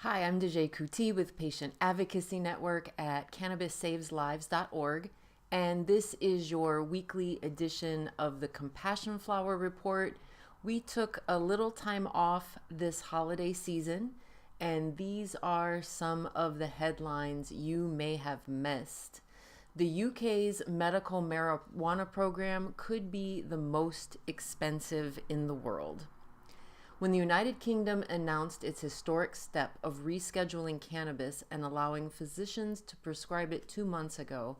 Hi, I'm Degé Coutee with Patient Advocacy Network at cannabissaveslives.org, and this is your weekly edition of the Compassion Flower Report. We took a little time off this holiday season, and these are some of the headlines you may have missed. The UK's medical marijuana program could be the most expensive in the world. When the United Kingdom announced its historic step of rescheduling cannabis and allowing physicians to prescribe it 2 months ago,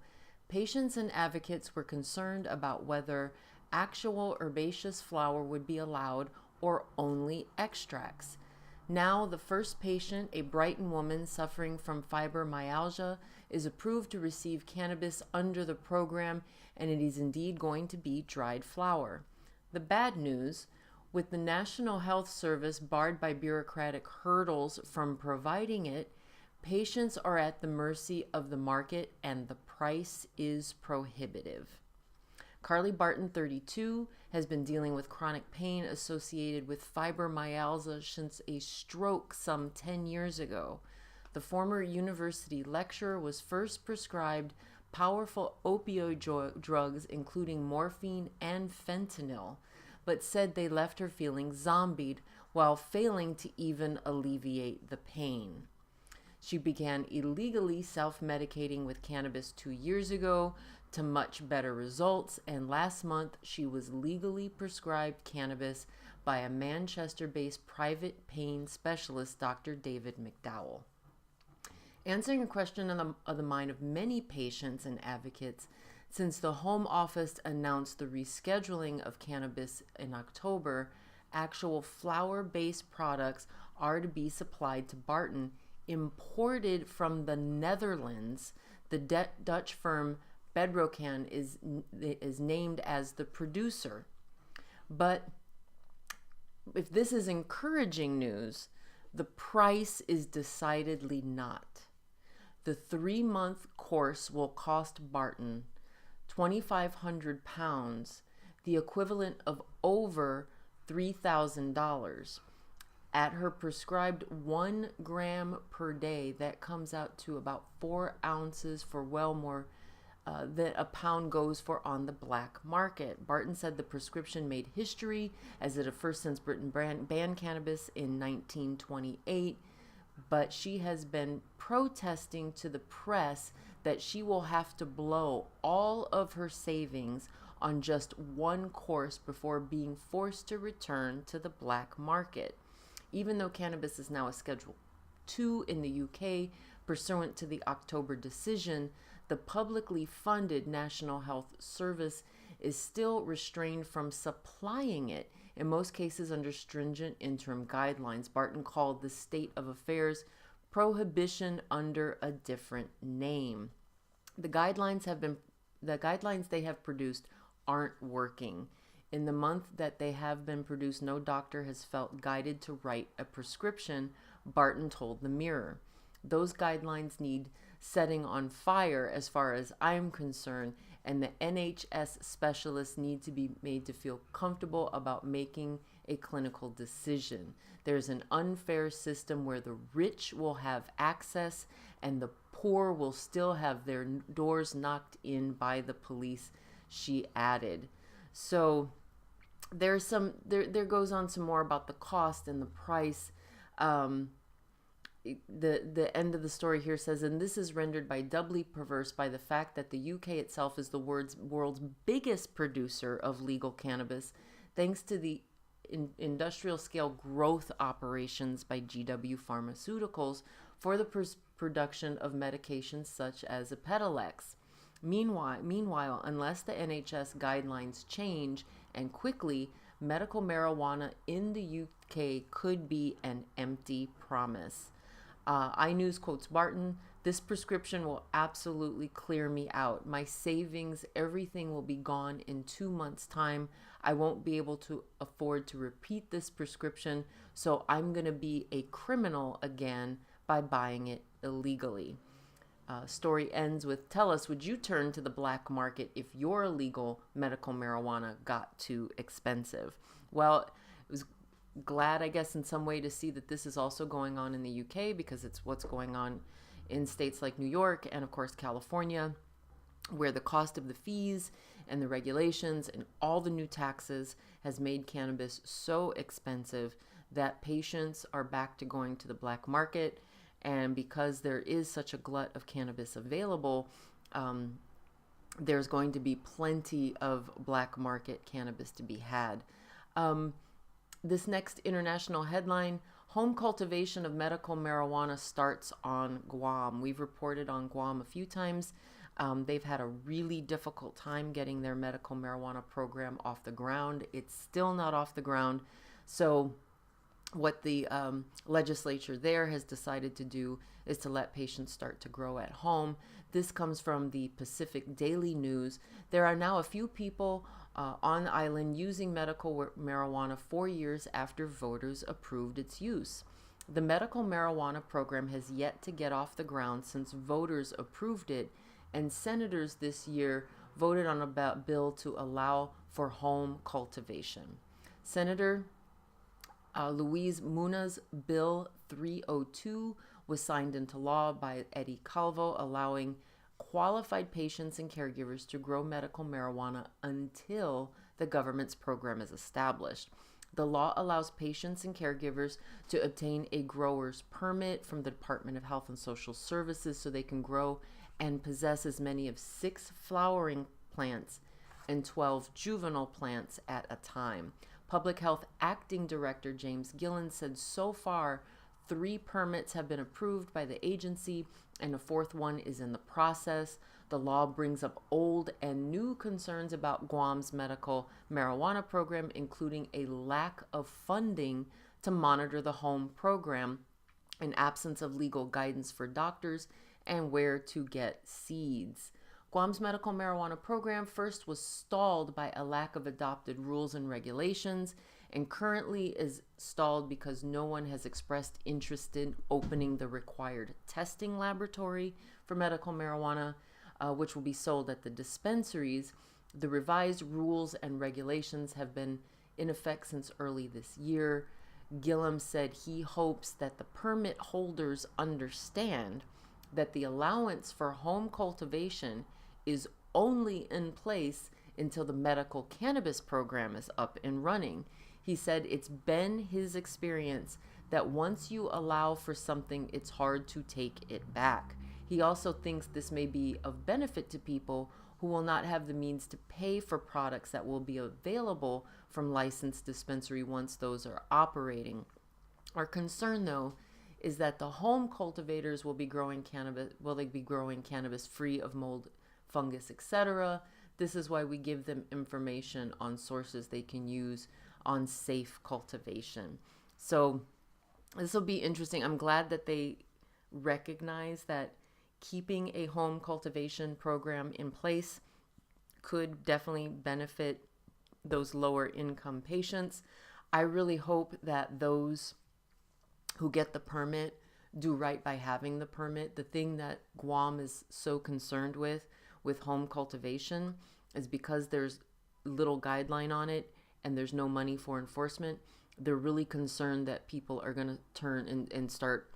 patients and advocates were concerned about whether actual herbaceous flower would be allowed or only extracts. Now, the first patient, a Brighton woman suffering from fibromyalgia, is approved to receive cannabis under the program, and it is indeed going to be dried flower. The bad news: with the National Health Service barred by bureaucratic hurdles from providing it, patients are at the mercy of the market and the price is prohibitive. Carly Barton, 32, has been dealing with chronic pain associated with fibromyalgia since a stroke some 10 years ago. The former university lecturer was first prescribed powerful opioid drugs, including morphine and fentanyl, but said they left her feeling zombied while failing to even alleviate the pain. She began illegally self-medicating with cannabis 2 years ago to much better results, and last month she was legally prescribed cannabis by a Manchester-based private pain specialist, Dr. David McDowell. Answering a question on the mind of many patients and advocates, since the Home Office announced the rescheduling of cannabis in October, actual flower-based products are to be supplied to Barton, imported from the Netherlands. The Dutch firm Bedrocan is named as the producer. But if this is encouraging news, the price is decidedly not. The 3-month course will cost Barton £2,500, the equivalent of over $3,000. At her prescribed 1 gram per day, that comes out to about 4 ounces for well more than a pound goes for on the black market. Barton said the prescription made history, as it had first since Britain banned cannabis in 1928, but she has been protesting to the press that she will have to blow all of her savings on just one course before being forced to return to the black market. Even though cannabis is now a Schedule II in the UK, pursuant to the October decision, the publicly funded National Health Service is still restrained from supplying it, in most cases under stringent interim guidelines. Barton called the state of affairs prohibition under a different name. The guidelines they have produced aren't working. In the month that they have been produced, no doctor has felt guided to write a prescription, Barton told the Mirror. Those guidelines need setting on fire as far as I'm concerned, and the NHS specialists need to be made to feel comfortable about making a clinical decision. There's an unfair system where the rich will have access and the poor will still have their doors knocked in by the police, she added. So there goes on some more about the cost and the price. The end of the story here says, and this is rendered by doubly perverse by the fact that the UK itself is the world's biggest producer of legal cannabis, thanks to the industrial scale growth operations by GW Pharmaceuticals for the production of medications such as Epidiolex. Meanwhile, unless the NHS guidelines change and quickly, medical marijuana in the UK could be an empty promise. iNews quotes Barton, "This prescription will absolutely clear me out. My savings, everything will be gone in 2 months' time. I won't be able to afford to repeat this prescription, so I'm going to be a criminal again by buying it illegally." Story ends with, "Tell us, would you turn to the black market if your illegal medical marijuana got too expensive?" Well, it was glad, I guess, in some way to see that this is also going on in the UK, because it's what's going on in states like New York and, of course, California, where the cost of the fees and the regulations and all the new taxes has made cannabis so expensive that patients are back to going to the black market. And because there is such a glut of cannabis available, there's going to be plenty of black market cannabis to be had. This next international headline: home cultivation of medical marijuana starts on Guam. We've reported on Guam a few times. They've had a really difficult time getting their medical marijuana program off the ground. It's still not off the ground. So what the legislature there has decided to do is to let patients start to grow at home. This comes from the Pacific Daily News. There are now a few people on the island using medical marijuana 4 years after voters approved its use. The medical marijuana program has yet to get off the ground since voters approved it, and senators this year voted on a bill to allow for home cultivation. Senator Luis Muna's Bill 302 was signed into law by Eddie Calvo, allowing qualified patients and caregivers to grow medical marijuana until the government's program is established. The law allows patients and caregivers to obtain a grower's permit from the Department of Health and Social Services so they can grow and possess as many of 6 flowering plants and 12 juvenile plants at a time. Public Health Acting Director James Gillen said so far 3 permits have been approved by the agency and a 4th one is in the process. The law brings up old and new concerns about Guam's medical marijuana program, including a lack of funding to monitor the home program, an absence of legal guidance for doctors, and where to get seeds. Guam's medical marijuana program first was stalled by a lack of adopted rules and regulations, and currently is stalled because no one has expressed interest in opening the required testing laboratory for medical marijuana, which will be sold at the dispensaries. The revised rules and regulations have been in effect since early this year. Gillum said he hopes that the permit holders understand that the allowance for home cultivation is only in place until the medical cannabis program is up and running. He said it's been his experience that once you allow for something, it's hard to take it back. He also thinks this may be of benefit to people who will not have the means to pay for products that will be available from licensed dispensary once those are operating. Our concern, though, is that the home cultivators will be growing cannabis free of mold, fungus, etc. This is why we give them information on sources they can use on safe cultivation. So this will be interesting. I'm glad that they recognize that keeping a home cultivation program in place could definitely benefit those lower income patients. I really hope that those who get the permit do right by having the permit. The thing that Guam is so concerned with home cultivation is because there's little guideline on it and there's no money for enforcement. They're really concerned that people are going to turn and start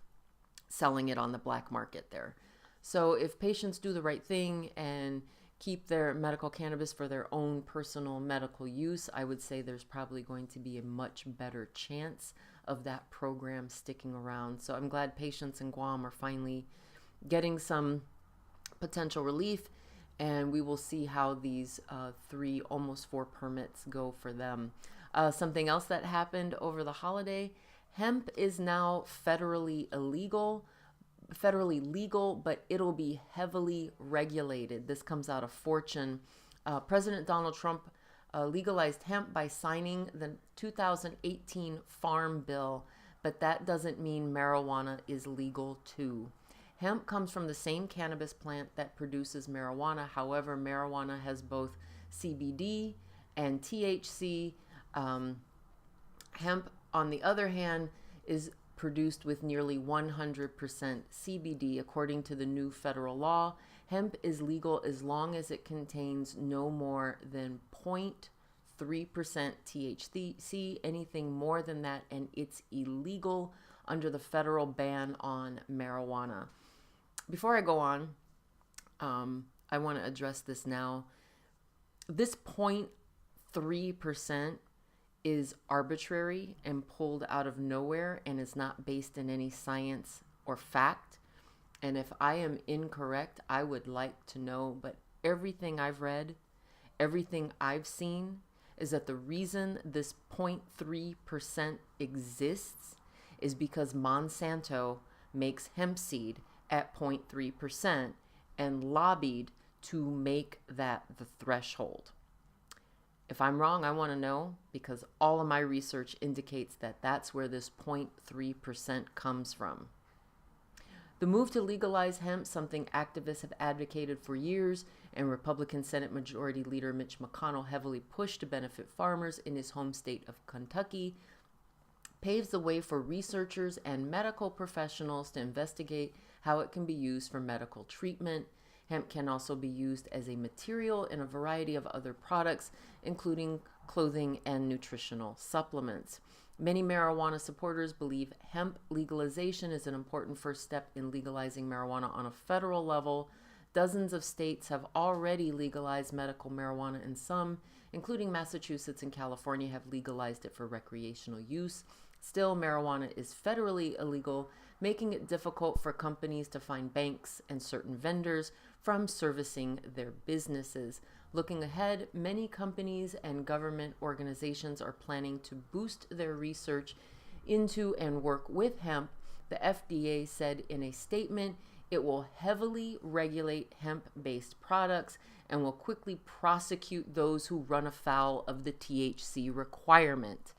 selling it on the black market there. So if patients do the right thing and keep their medical cannabis for their own personal medical use, I would say there's probably going to be a much better chance of that program sticking around. So I'm glad patients in Guam are finally getting some potential relief, and we will see how these 3, almost 4 permits go for them. Something else that happened over the holiday: hemp is now federally legal, but it'll be heavily regulated. This comes out of Fortune. President Donald Trump legalized hemp by signing the 2018 Farm Bill, but that doesn't mean marijuana is legal too. Hemp comes from the same cannabis plant that produces marijuana. However, marijuana has both CBD and THC. Hemp, on the other hand, is produced with nearly 100% CBD. According to the new federal law, hemp is legal as long as it contains no more than 3% THC. Anything more than that, and it's illegal under the federal ban on marijuana. Before I go on, I want to address this now. This 0.3% is arbitrary and pulled out of nowhere and is not based in any science or fact. And if I am incorrect, I would like to know. But everything I've read, everything I've seen is that the reason this 0.3% exists is because Monsanto makes hemp seed at 0.3% and lobbied to make that the threshold. If I'm wrong, I want to know, because all of my research indicates that that's where this 0.3% comes from. The move to legalize hemp, something activists have advocated for years, and Republican Senate Majority Leader Mitch McConnell heavily pushed to benefit farmers in his home state of Kentucky, paves the way for researchers and medical professionals to investigate how it can be used for medical treatment. Hemp can also be used as a material in a variety of other products, including clothing and nutritional supplements. Many marijuana supporters believe hemp legalization is an important first step in legalizing marijuana on a federal level. Dozens of states have already legalized medical marijuana, and some, including Massachusetts and California, have legalized it for recreational use. Still, marijuana is federally illegal, making it difficult for companies to find banks and certain vendors from servicing their businesses. Looking ahead, many companies and government organizations are planning to boost their research into and work with hemp. The FDA said in a statement it will heavily regulate hemp-based products and will quickly prosecute those who run afoul of the THC requirement,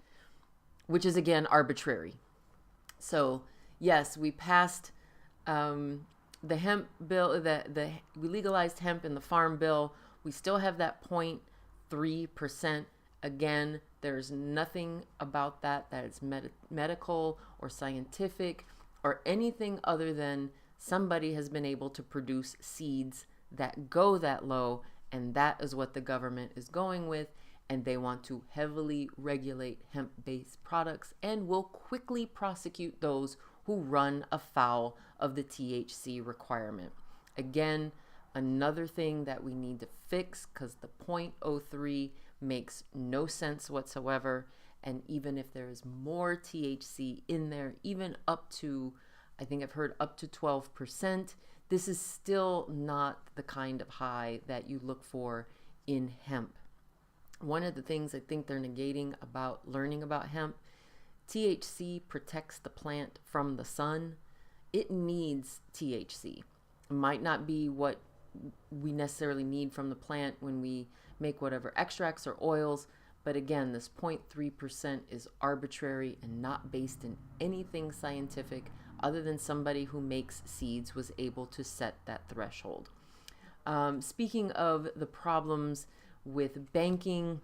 which is again arbitrary. So yes, we passed the hemp bill, we legalized hemp in the farm bill. We still have that 0.3%. Again, there's nothing about that is medical or scientific or anything other than somebody has been able to produce seeds that go that low, and that is what the government is going with, and they want to heavily regulate hemp-based products and will quickly prosecute those who run afoul of the THC requirement. Again, another thing that we need to fix, because the 0.03 makes no sense whatsoever. And even if there is more THC in there, even up to, I think I've heard up to 12%, this is still not the kind of high that you look for in hemp. One of the things I think they're negating about learning about hemp, THC protects the plant from the sun. It needs THC. It might not be what we necessarily need from the plant when we make whatever extracts or oils, but again, this 0.3% is arbitrary and not based in anything scientific other than somebody who makes seeds was able to set that threshold. Speaking of the problems with banking,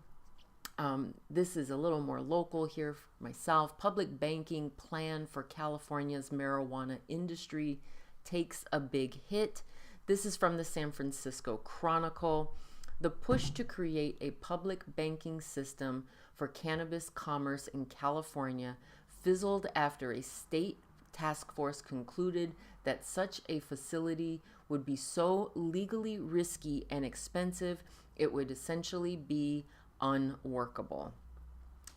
this is a little more local here for myself. Public banking plan for California's marijuana industry takes a big hit. This is from the San Francisco Chronicle. The push to create a public banking system for cannabis commerce in California fizzled after a state task force concluded that such a facility would be so legally risky and expensive, it would essentially be unworkable.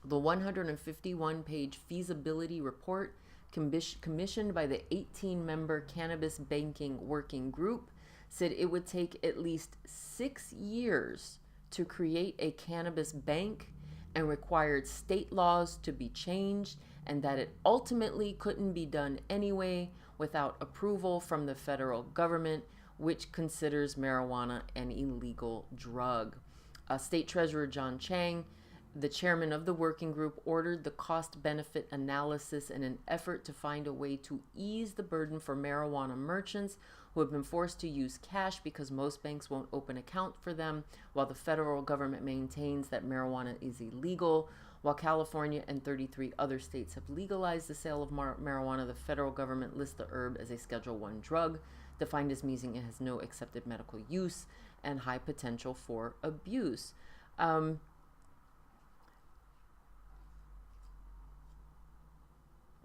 The 151-page feasibility report commissioned by the 18-member Cannabis Banking Working Group said it would take at least 6 years to create a cannabis bank and required state laws to be changed, and that it ultimately couldn't be done anyway without approval from the federal government, which considers marijuana an illegal drug. State Treasurer John Chang, the chairman of the working group, ordered the cost-benefit analysis in an effort to find a way to ease the burden for marijuana merchants who have been forced to use cash because most banks won't open account for them, while the federal government maintains that marijuana is illegal. While California and 33 other states have legalized the sale of marijuana, the federal government lists the herb as a Schedule I drug, defined as meaning it has no accepted medical use and high potential for abuse.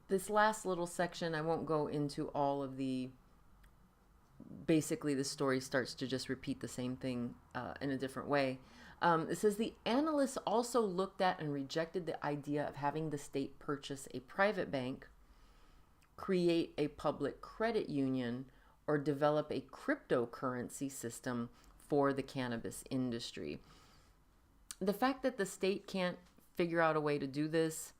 this last little section, I won't go into all of the, basically the story starts to just repeat the same thing in a different way. It says the analysts also looked at and rejected the idea of having the state purchase a private bank, create a public credit union, or develop a cryptocurrency system for the cannabis industry. The fact that the state can't figure out a way to do this,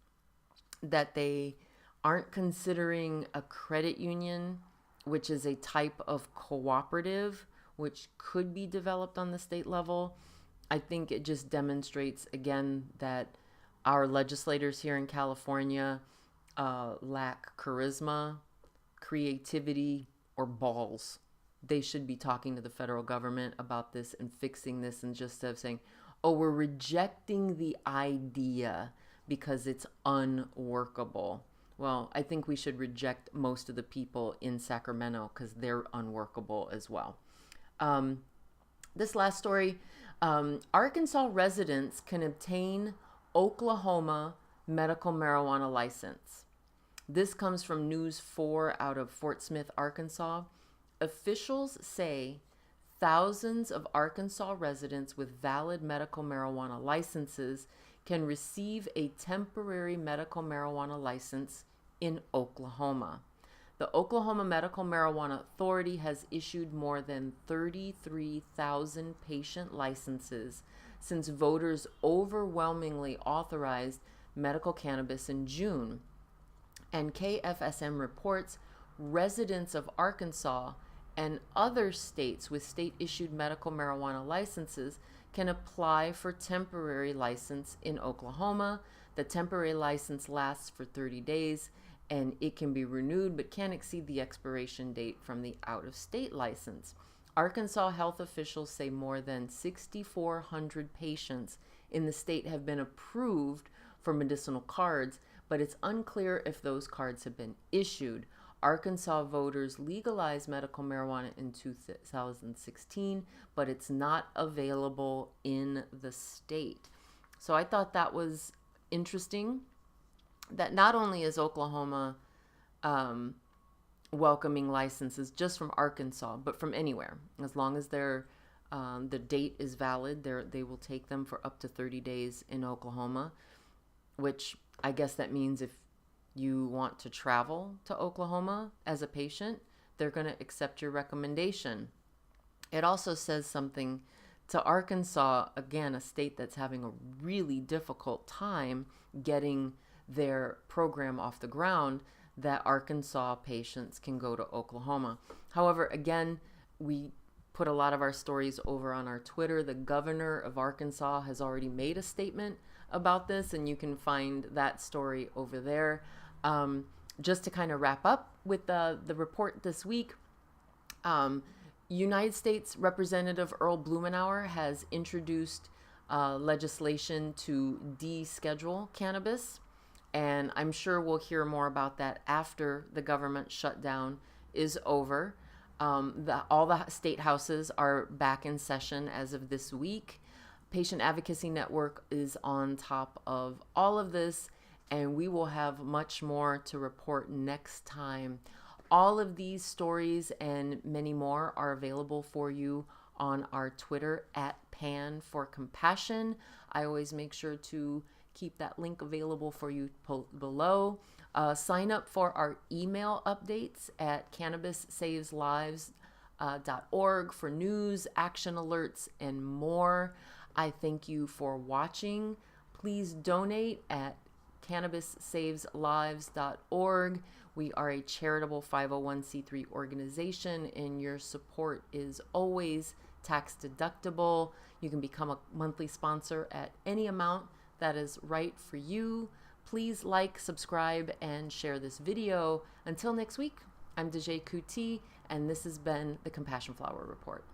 that they aren't considering a credit union, which is a type of cooperative which could be developed on the state level, I think it just demonstrates again that our legislators here in California lack charisma, creativity, or balls. They should be talking to the federal government about this and fixing this, and just instead of saying, oh, we're rejecting the idea because it's unworkable. Well, I think we should reject most of the people in Sacramento because they're unworkable as well. This last story, Arkansas residents can obtain Oklahoma medical marijuana license. This comes from News 4 out of Fort Smith, Arkansas. Officials say thousands of Arkansas residents with valid medical marijuana licenses can receive a temporary medical marijuana license in Oklahoma. The Oklahoma Medical Marijuana Authority has issued more than 33,000 patient licenses since voters overwhelmingly authorized medical cannabis in June. And KFSM reports residents of Arkansas and other states with state-issued medical marijuana licenses can apply for temporary license in Oklahoma. The temporary license lasts for 30 days and it can be renewed but can't exceed the expiration date from the out-of-state license. Arkansas health officials say more than 6,400 patients in the state have been approved for medicinal cards, but it's unclear if those cards have been issued. Arkansas voters legalized medical marijuana in 2016, but it's not available in the state. So I thought that was interesting, that not only is Oklahoma welcoming licenses just from Arkansas, but from anywhere. As long as the date is valid, they will take them for up to 30 days in Oklahoma, which I guess that means if you want to travel to Oklahoma as a patient, they're going to accept your recommendation. It also says something to Arkansas, again, a state that's having a really difficult time getting their program off the ground, that Arkansas patients can go to Oklahoma. However, again, we put a lot of our stories over on our Twitter. The governor of Arkansas has already made a statement about this, and you can find that story over there. Just to kind of wrap up with the report this week, United States Representative Earl Blumenauer has introduced legislation to deschedule cannabis, and I'm sure we'll hear more about that after the government shutdown is over. All the state houses are back in session as of this week. Patient Advocacy Network is on top of all of this, and we will have much more to report next time. All of these stories and many more are available for you on our Twitter at Pan for Compassion. I always make sure to keep that link available for you below. Sign up for our email updates at cannabissaveslives.org for news, action alerts, and more. I thank you for watching. Please donate at cannabissaveslives.org. We are a charitable 501c3 organization, and your support is always tax deductible. You can become a monthly sponsor at any amount that is right for you. Please like, subscribe, and share this video. Until next week, I'm Degé Coutee, and this has been the Compassion Flower Report.